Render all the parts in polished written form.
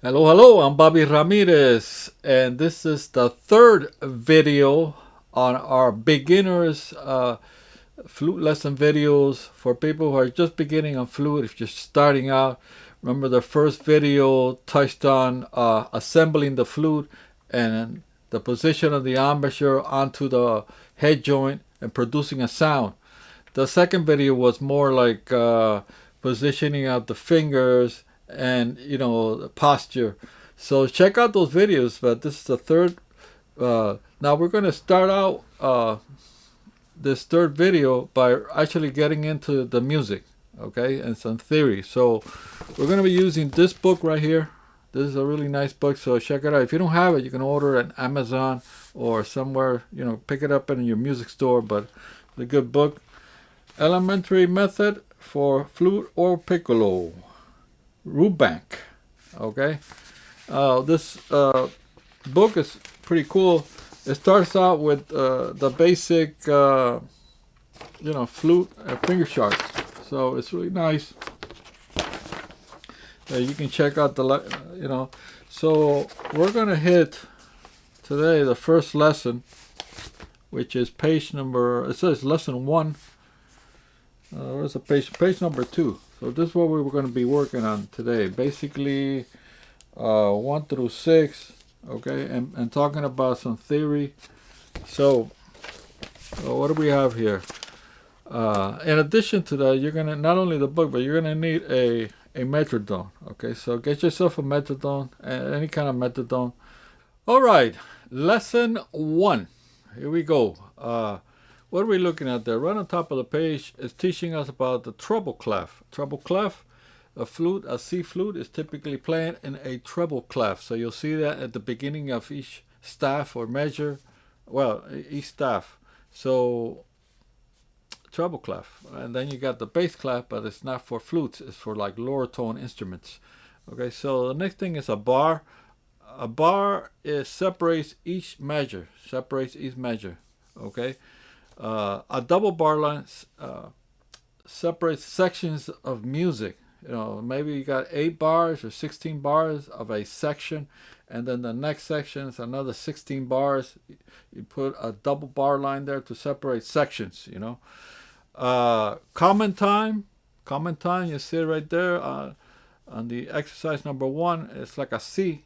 Hello, I'm Bobby Ramirez, and this is the third video on our beginners flute lesson videos for people who are just beginning on flute. If you're starting out, remember the first video touched on assembling the flute and the position of the embouchure onto the head joint and producing a sound. The second video was more like positioning out the fingers and the posture. So check out those videos. But this is the third. Now we're going to start out this third video by actually getting into the music, okay, and some theory. So we're going to be using this book right here. This is a really nice book, so check it out. If you don't have it, you can order it on Amazon or somewhere, pick it up in your music store. But it's a good book. Elementary Method for Flute or Piccolo. Rubank. Okay. This book is pretty cool. It starts out with the basic, flute finger charts. So it's really nice. You can check out the, So we're going to hit today the first lesson, which is page number, it says lesson 1. Where's the page? Page number 2. So this is what we were going to be working on today. Basically, 1 through 6, okay, and talking about some theory. So, what do we have here? In addition to that, you're going to, not only the book, but you're going to need a metronome, okay? So get yourself a metronome, any kind of metronome. All right, lesson 1. Here we go. What are we looking at there? Right on top of the page is teaching us about the treble clef. Treble clef, a flute, a C flute, is typically played in a treble clef. So you'll see that at the beginning of each staff or measure. Well, each staff. So treble clef. And then you got the bass clef, but it's not for flutes. It's for like lower tone instruments. Okay, so the next thing is a bar. A bar separates each measure. Okay. A double bar line separates sections of music. Maybe you got 8 bars or 16 bars of a section, and then the next section is another 16 bars. You put a double bar line there to separate sections. Common time. You see it right there on the exercise number 1. It's like a C.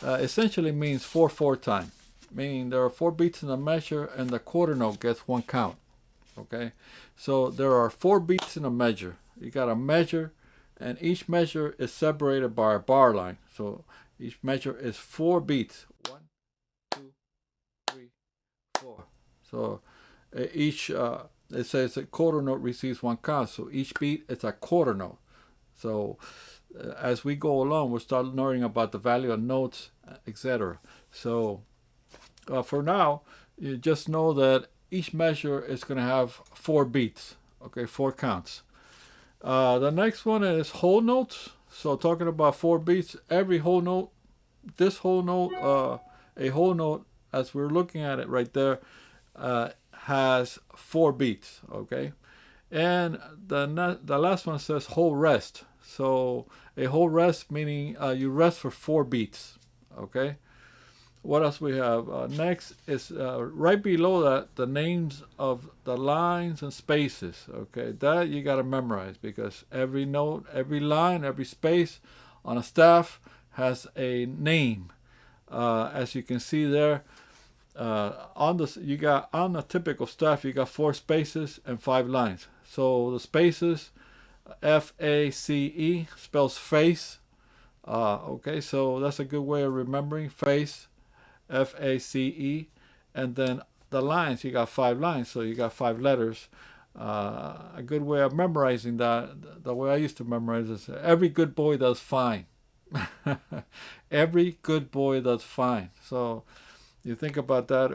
Essentially means 4/4 time. Meaning there are 4 beats in the measure and the quarter note gets 1 count. Okay, so there are 4 beats in a measure. You got a measure, and each measure is separated by a bar line. So each measure is 4 beats. 1, 2, 3, 4. So each it says a quarter note receives 1 count. So each beat is a quarter note. So as we go along, we'll start learning about the value of notes, etc. So for now, you just know that each measure is going to have 4 beats, okay, 4 counts. The next one is whole notes. So talking about 4 beats, every whole note, this whole note, a whole note, as we're looking at it right there, has 4 beats, okay. And the last one says whole rest. So a whole rest meaning you rest for 4 beats, okay. What else we have? Next is right below that, the names of the lines and spaces. Okay, that you got to memorize because every note, every line, every space on a staff has a name. As you can see there, on the typical staff, you got 4 spaces and 5 lines. So the spaces, FACE spells face. Okay, so that's a good way of remembering face. FACE, and then the lines, you got 5 lines, so you got 5 letters. A good way of memorizing that, the way I used to memorize is every good boy does fine. Every good boy does fine. So you think about that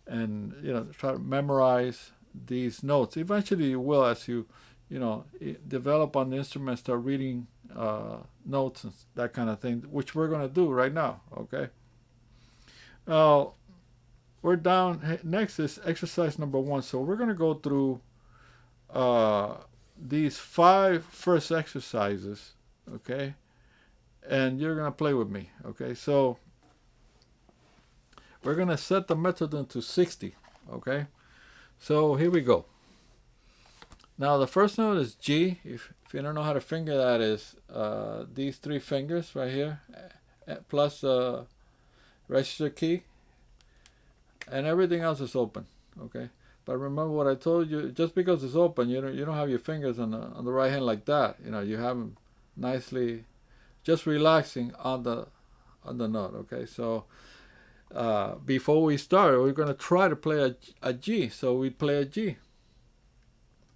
and try to memorize these notes. Eventually you will, as you develop on the instrument, start reading notes and that kind of thing, which we're going to do right now. Okay. Now, we're down. Next is exercise number 1. So we're going to go through these 5 first exercises, okay? and you're gonna play with me. Okay, so we're gonna set the metronome to 60. Okay, so here we go. Now the first note is G. If you don't know how to finger that, is these three fingers right here, plus the register key, and everything else is open. Okay, but remember what I told you. Just because it's open, you don't have your fingers on the right hand like that. You have them nicely, just relaxing on the note. Okay, so before we start, we're gonna try to play a G. So we play a G,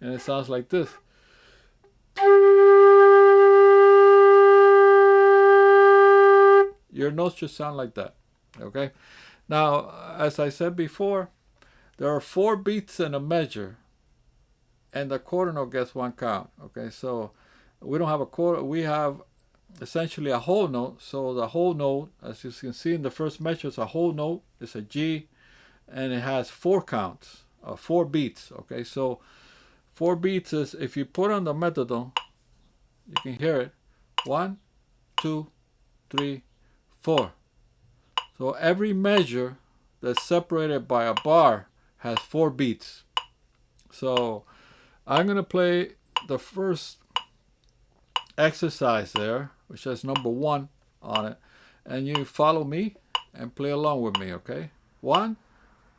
and it sounds like this. Your notes should sound like that. Okay. Now, as I said before, there are 4 beats in a measure, and the quarter note gets 1 count. Okay, so we don't have a quarter. We have essentially a whole note. So the whole note, as you can see in the first measure, is a whole note. It's a G, and it has 4 counts, 4 beats. Okay, so 4 beats is, if you put on the metronome, you can hear it. 1, 2, 3, 4. So every measure that's separated by a bar has 4 beats. So I'm going to play the first exercise there, which has number 1 on it. And you follow me and play along with me, okay? 1,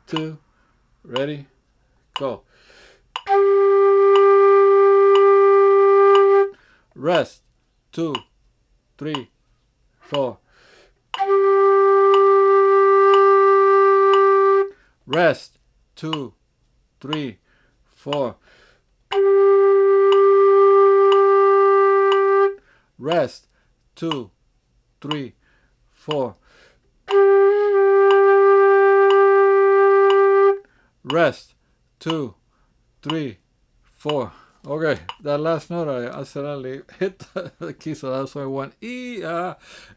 2, ready, go. Rest, 2, 3, 4. Rest, 2, 3, 4. Rest, 2, 3, 4. Rest, 2, 3, 4. Okay, that last note I accidentally hit the key, so that's why I went E.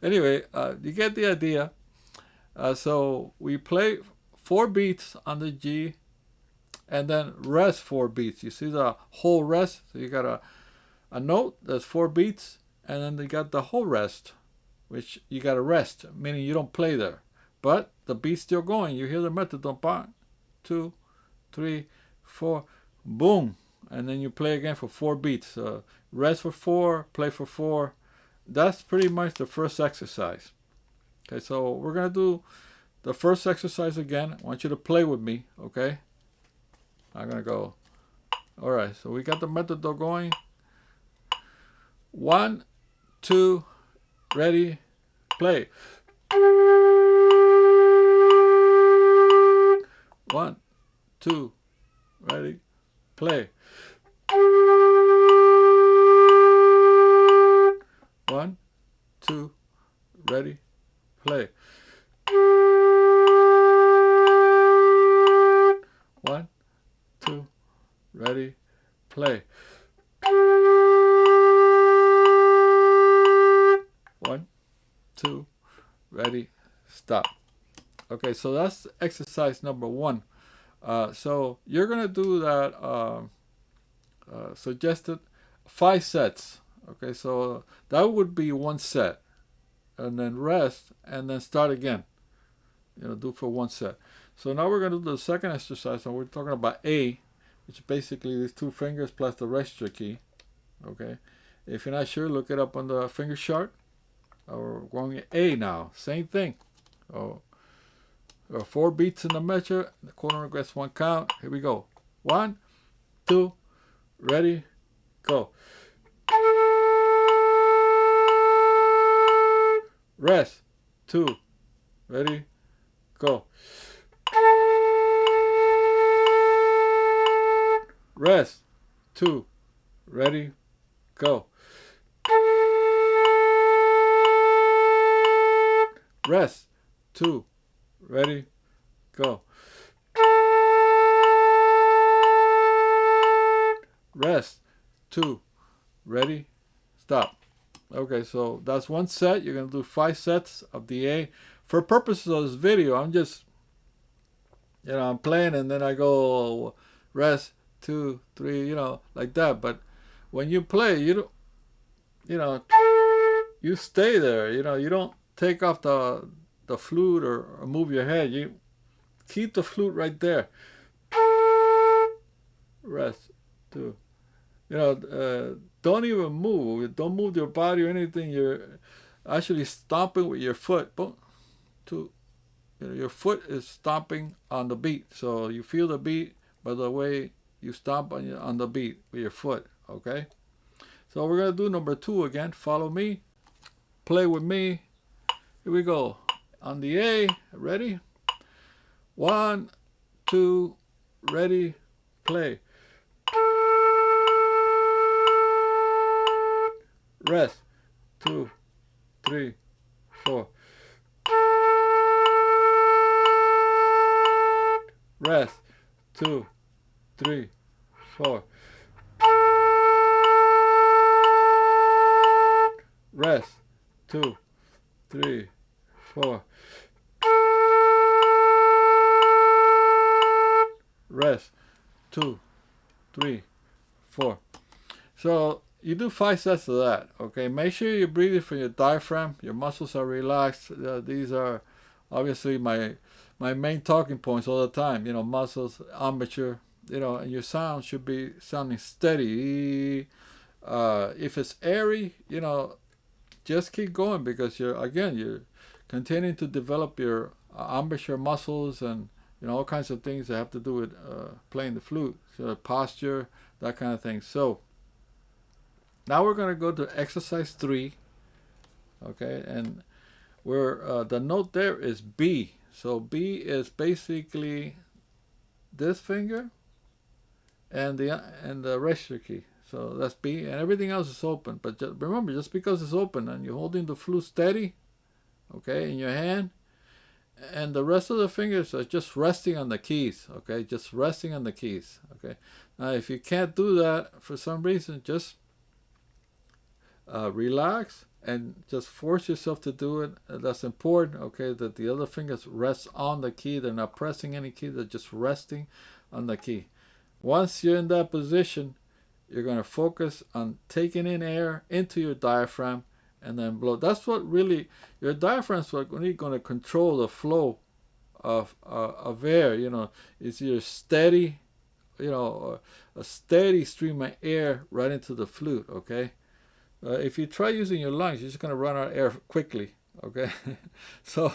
Anyway, you get the idea. So we play 4 beats on the G, and then rest 4 beats. You see the whole rest? So you got a note that's 4 beats, and then they got the whole rest, which you got to rest, meaning you don't play there. But the beat's still going. You hear the metronome, 1, 2, 3, 4, boom. And then you play again for 4 beats. Rest for 4, play for 4. That's pretty much the first exercise. Okay, so we're going to do the first exercise again. I want you to play with me, okay? I'm going to go. All right, so we got the metronome going. 1, 2, ready, play. 1, 2, ready, play. 1, 2, ready, play. 1, 2, ready, play. 1, 2, ready, stop. Okay, so that's exercise number 1. So you're gonna do that suggested 5 sets. Okay, so that would be 1 set, and then rest, and then start again. Do for 1 set. So now we're gonna do the second exercise, and we're talking about A, which is basically these 2 fingers plus the register key. Okay, if you're not sure, look it up on the finger chart. We're going A now. Same thing. Oh, there are 4 beats in the measure. The quarter gets 1 count. Here we go. 1, 2, ready, go. Rest, 2, ready, go. Rest, 2, ready, go. Rest, 2, ready, go. Rest, 2, ready, stop. Okay, so that's 1 set. You're going to do 5 sets of the A. For purposes of this video, I'm just, I'm playing, and then I go rest, 2, 3, like that. But when you play, you you stay there. You know, you don't take off the flute or move your head. You keep the flute right there. Rest. Two. You know, don't even move. Don't move your body or anything. You're actually stomping with your foot. Boom. Two. You know, your foot is stomping on the beat. So you feel the beat by the way you stomp on the beat with your foot. Okay? So we're going to do number 2 again. Follow me. Play with me. Here we go. On the A. Ready? 1, 2, ready, play. Rest. 2, 3, 4. Rest. 2, 3, 4. Rest. 2, 3, 4. Rest. 2, 3, 4. So you do 5 sets of that. Okay, make sure you're breathing from your diaphragm. Your muscles are relaxed. These are obviously my main talking points all the time. You know, muscles, embouchure. You know, and your sound should be sounding steady. If it's airy, you know, just keep going because you're continuing to develop your embouchure muscles and all kinds of things that have to do with playing the flute, so posture, that kind of thing. So now we're going to go to exercise 3, okay, and where the note there is B. So B is basically this finger and the register key. So that's B, and everything else is open. But remember, just because it's open and you're holding the flute steady, okay, in your hand, and the rest of the fingers are just resting on the keys, okay, just resting on the keys, okay. Now, if you can't do that for some reason, just relax and just force yourself to do it. That's important, okay, that the other fingers rest on the key. They're not pressing any key, they're just resting on the key. Once you're in that position, you're going to focus on taking in air into your diaphragm and then blow. That's what really, your diaphragm is what really going to control the flow of air. You know, it's your steady, a steady stream of air right into the flute, okay? If you try using your lungs, you're just going to run out of air quickly, okay? So,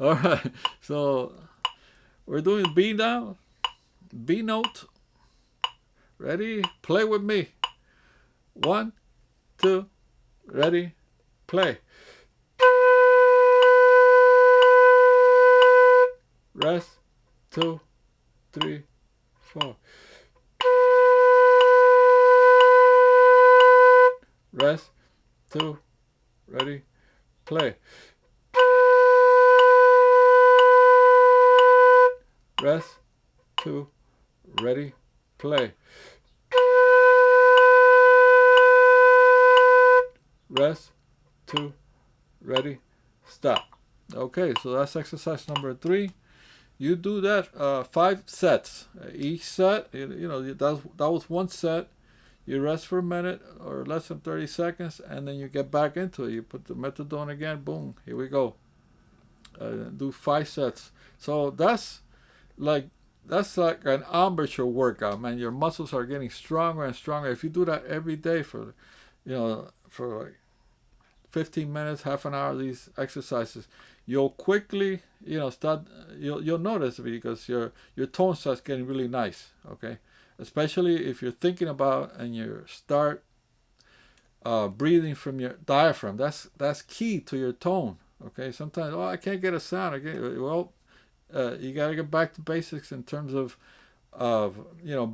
all right. So, we're doing B now. B note. Ready? Play with me. 1, 2, ready? Play. Rest. 2, 3, 4. Rest. 2, ready? Play. Rest. 2, ready? Play. Rest. 2, ready, stop. Okay, so that's exercise number 3. You do that 5 sets. Each set, that was 1 set. You rest for a minute or less than 30 seconds, and then you get back into it. You put the methadone again, boom, here we go. Do 5 sets. So that's like an embouchure workout, man. Your muscles are getting stronger and stronger. If you do that every day for like 15 minutes, half an hour, these exercises, you'll quickly, start, you'll notice because your tone starts getting really nice, okay? Especially if you're thinking about and you start breathing from your diaphragm. That's key to your tone, okay? Sometimes, I can't get a sound. Well, you got to get back to basics in terms of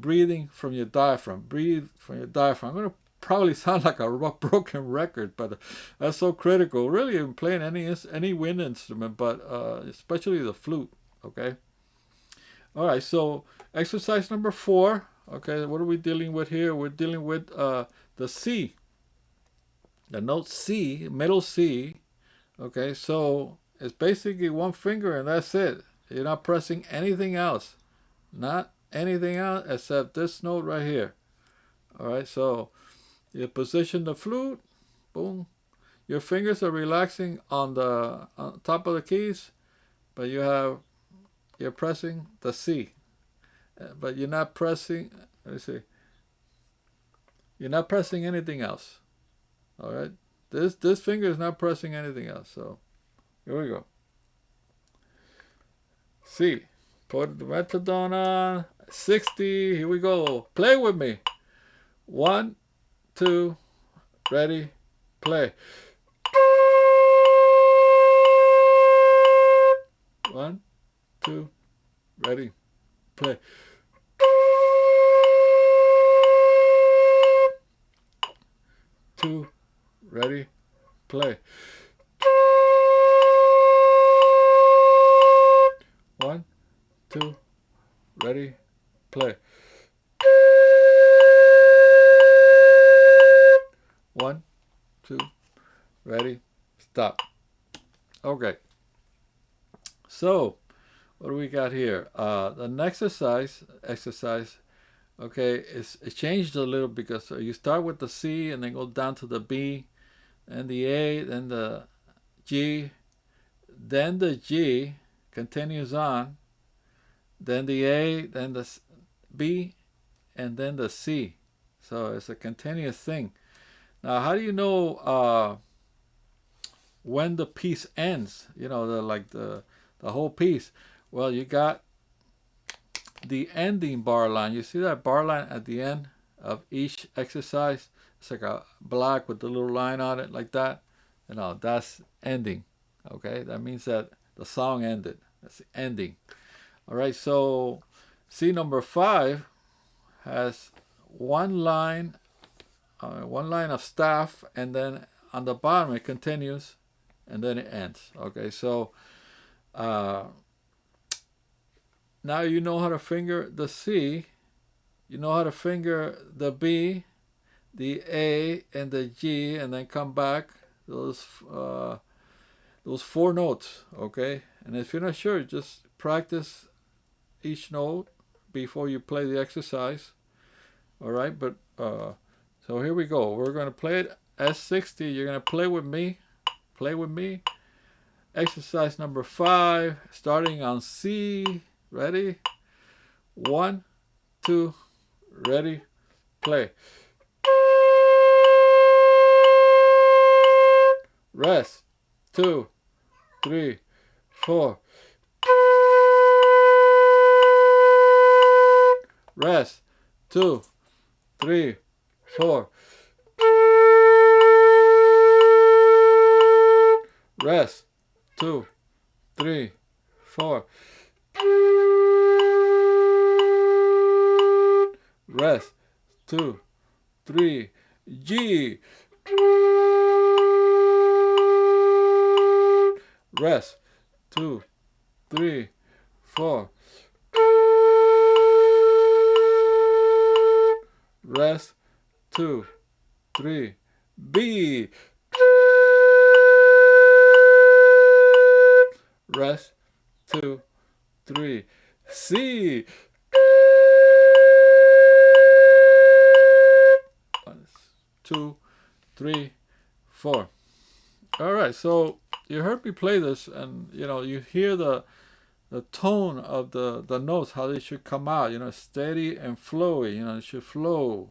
breathing from your diaphragm. Breathe from your diaphragm. I'm going to probably sound like a broken record, but that's so critical. Really, in playing any wind instrument, but especially the flute. Okay. All right. So exercise number 4. Okay. What are we dealing with here? We're dealing with the C, the note C, middle C. Okay. So it's basically 1 finger and that's it. You're not pressing anything else, not anything else except this note right here. All right. So you position the flute, boom. your fingers are relaxing on the top of the keys, but you're pressing the C, but you're not pressing. Let me see. You're not pressing anything else. All right. This finger is not pressing anything else. So here we go. C. Put the metronome on. 60. Here we go. Play with me. 1, 2, ready, play. 1, 2, ready, play. 2, ready, play. 1, 2, ready, play. 1, 2, ready, stop. Okay. So, what do we got here? The next exercise, okay, it changed a little because you start with the C and then go down to the B, and the A, then the G, then the G continues on, then the A, then the B, and then the C. So it's a continuous thing. Now, how do you know when the piece ends? You know, the whole piece. Well, you got the ending bar line. You see that bar line at the end of each exercise? It's like a black with the little line on it, like that. You know, that's ending. Okay, that means that the song ended. That's the ending. All right, so C number 5 has one line of staff, and then on the bottom it continues, and then it ends. Okay, so now you know how to finger the C, you know how to finger the B, the A, and the G, and then come back those 4 notes. Okay, and if you're not sure, just practice each note before you play the exercise. All right, but so here we go. We're going to play it S60. You're going to play with me. Play with me. Exercise number 5, starting on C. Ready? 1, 2, ready, play. Rest. 2, 3, 4. Rest. 2, 3, 4. Rest. 2, 3, 4. Rest. 2, 3. G. Rest. 2, 3, 4. Rest. 2, 3. B. Rest. 2, 3. C. 1, 2, 3, 4. All right, so you heard me play this, and you know, you hear the tone of the notes, how they should come out, you know, steady and flowy. You know, it should flow,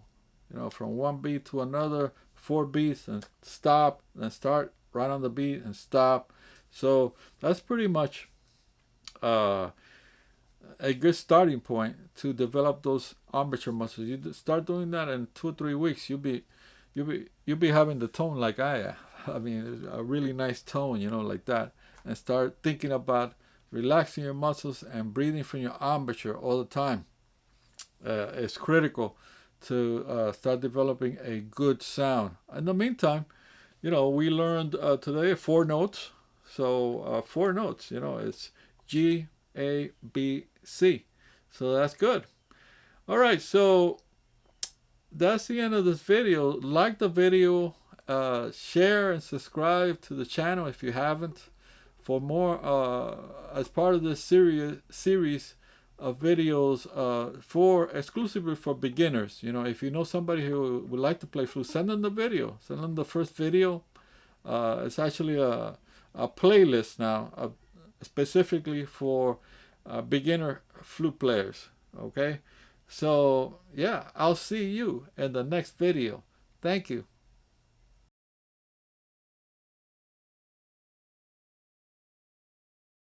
you know, from one beat to another, 4 beats, and stop, and start right on the beat and stop. So that's pretty much a good starting point to develop those armature muscles. You start doing that in 2 or 3 weeks, you'll be having the tone like I am. I mean, a really nice tone, you know, like that. And start thinking about relaxing your muscles and breathing from your embouchure all the time. It's critical to start developing a good sound. In the meantime, you know, we learned today 4 notes. So 4 notes, you know, it's G, A, B, C. So that's good. All right, so that's the end of this video. Like the video, share and subscribe to the channel if you haven't. For more, as part of this series of videos exclusively for beginners. You know, if you know somebody who would like to play flute, send them the video. Send them the first video It's actually a playlist now, specifically for beginner flute players. Okay, so yeah, I'll see you in the next video. Thank you.